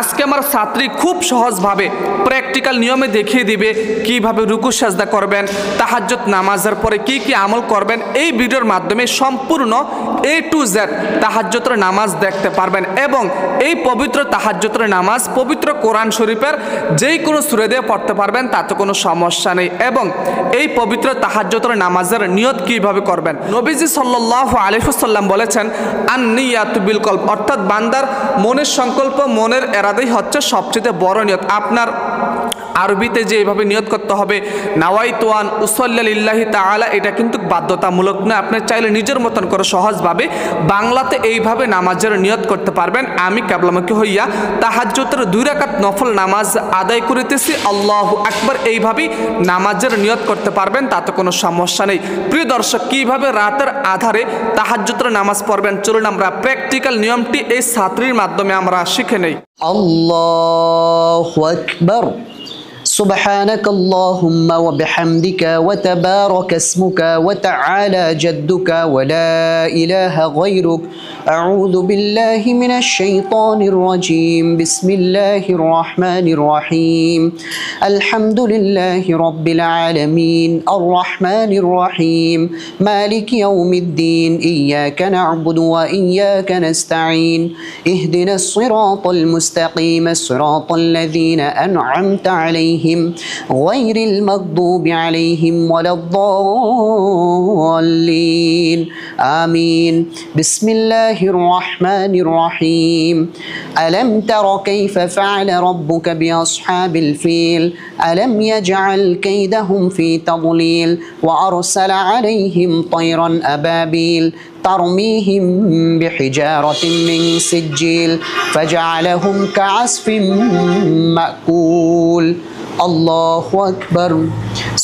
আজকে আমার ছাত্রী খুব সহজভাবে প্র্যাকটিক্যাল নিয়মে দেখিয়ে দিবে কিভাবে রুকু সাজদা করবেন, তাহাজ্জুদ নামাজের পরে কি কি আমল করবেন। এই ভিডিওর মাধ্যমে সম্পূর্ণ A to Z তাহাজ্জুদের নামাজ দেখতে পারবেন এবং এই পবিত্র তাহাজ্জুদের নামাজ পবিত্র কোরআন শরীফের যেই কোনো সূরা দিয়ে পড়তে পারবেন, তাতে কোনো সমস্যা নেই। এবং এই পবিত্র তাহাজ্জুদের নামাজের নিয়ত কিভাবে করবেন, নবীজি সাল্লাল্লাহু আলাইহি ওয়াসাল্লাম বলেছেন আন-নিয়াতু বিল কলব, অর্থাৎ বান্দার মনের সংকল্প, মনের এরাদাই হচ্ছে সবচেয়ে বড় নিয়ত। আপনার আরবিতে যে এইভাবে নিয়ত করতে হবে নাওয়াইতু আন উসাল্লি লিল্লাহি তাআলা, এটা কিন্তু বাধ্যতামূলক না। আপনি চাইলে নিজের মতন করে সহজভাবে বাংলাতে এইভাবে নামাজের নিয়ত করতে পারবেন, আমি কিবলামুখী হইয়া তাহাজ্জুদের 2 রাকাত নফল নামাজ আদায় করিতেছি, আল্লাহু আকবার, এইভাবেই নামাজের নিয়ত করতে পারবেন, তাতে কোনো সমস্যা নেই। প্রিয় দর্শক, কিভাবে রাতের আধারে তাহাজ্জুদের নামাজ পড়বেন, চলুন আমরা প্র্যাকটিক্যাল নিয়মটি এই ছাত্রীর মাধ্যমে আমরা শিখে নেই। আল্লাহু আকবার। سبحانك اللهم وبحمدك وتبارك اسمك وتعالى جدك ولا إله غيرك. أعوذ بالله من الشيطان الرجيم. بسم الله الرحمن الرحيم. الحمد لله رب العالمين الرحمن الرحيم مالك يوم الدين. إياك نعبد وإياك نستعين. اهدنا الصراط المستقيم الصراط الذين أنعمت عليهم غير المغضوب عليهم ولا الضالين. آمين. بسم الله الرحمن الرحيم. ألم تر كيف فعل ربك بأصحاب الفيل ألم يجعل كيدهم في تضليل وأرسل عليهم طيرا أبابيل ترميهم بحجارة من سجيل فجعلهم كعصف مأكول. الله أكبر.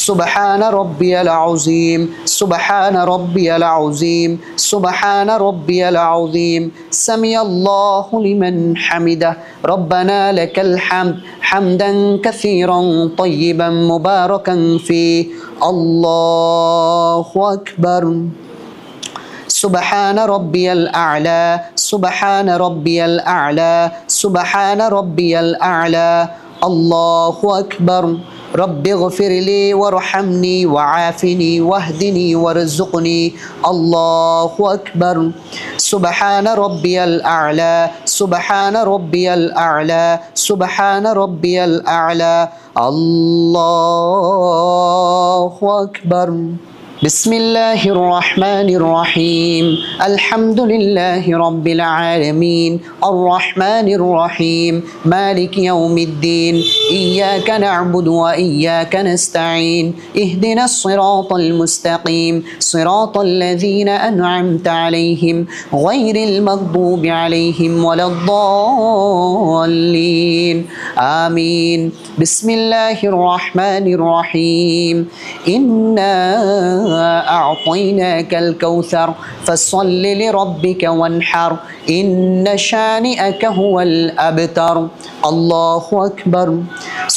سبحان ربي العظيم سبحان ربي العظيم سبحان ربي العظيم. سمع الله لمن حمده ربنا لك الحمد حمدا كثيرا طيبا مباركا فيه. الله أكبر. سبحان ربي الأعلى سبحان ربي الأعلى سبحان ربي الأعلى. الله أكبر. رب اغفر لي وارحمني وعافني واهدني وارزقني. الله أكبر. سبحان ربي الأعلى سبحان ربي الأعلى سبحان ربي الأعلى. الله أكبر. بسم الله الرحمن الرحيم. الحمد لله رب العالمين الرحمن الرحيم مالك يوم الدين. إياك نعبد وإياك نستعين. اهدنا الصراط المستقيم صراط الذين أنعمت عليهم غير المغضوب عليهم ولا الضالين. آمين. بسم الله الرحمن الرحيم. إنا أعطيناك الكوثر فصل لربك وانحر إن شانئك هو الأبتر. الله أكبر.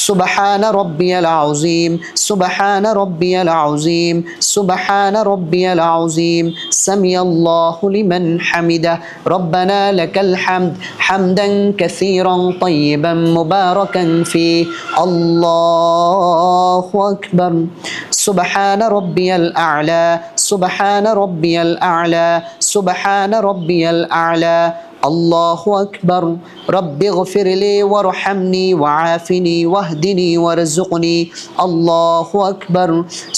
سبحان ربي العظيم سبحان ربي العظيم سبحان ربي العظيم. سمع الله لمن حمده ربنا لك الحمد حمدا كثيرا طيبا مباركا فيه. الله أكبر. سبحان ربي الأعلى سبحان ربي الأعلى سبحان ربي الأعلى. الله أكبر. رب اغفر لي وارحمني وعافني واهدني وارزقني. الله أكبر.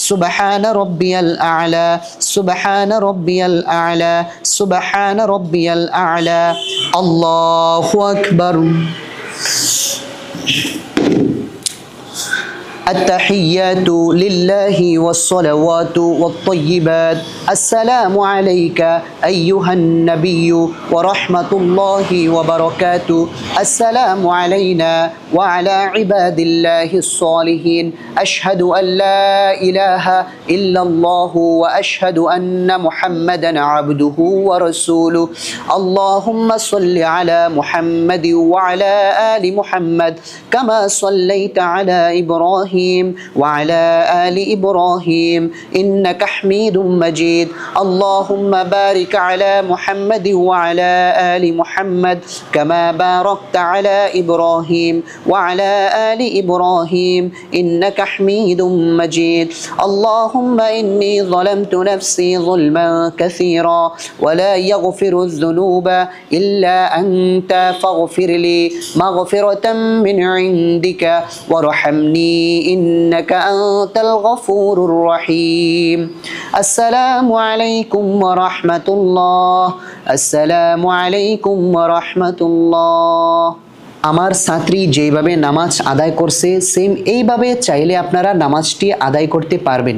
سبحان ربي الأعلى سبحان ربي الأعلى سبحان ربي الأعلى. الله أكبر. التحيات لله والصلوات والطيبات. السلام عليك أيها النبي ورحمة الله وبركاته. السلام علينا وعلى عباد الله الصالحين. أشهد أن لا إله إلا الله وأشهد أن محمدا عبده ورسوله. اللهم صل على محمد وعلى آل محمد كما صليت على إبراهيم إبراهيم وعلى آل إبراهيم إنك حميد مجيد اللهم بارك على محمد وعلى آل محمد كما باركت على إبراهيم وعلى آل إبراهيم إنك حميد مجيد اللهم إني ظلمت نفسي ظلما كثيرا ولا يغفر الذنوب إلا أنت فاغفر لي مغفرة من عندك وارحمني إنك أنت الغفور الرحيم السلام عليكم ورحمة الله السلام عليكم ورحمة الله আমার ছাত্রী যেভাবে নামাজ আদায় করছে সেম এইভাবে চাইলে আপনারা নামাজটি আদায় করতে পারবেন।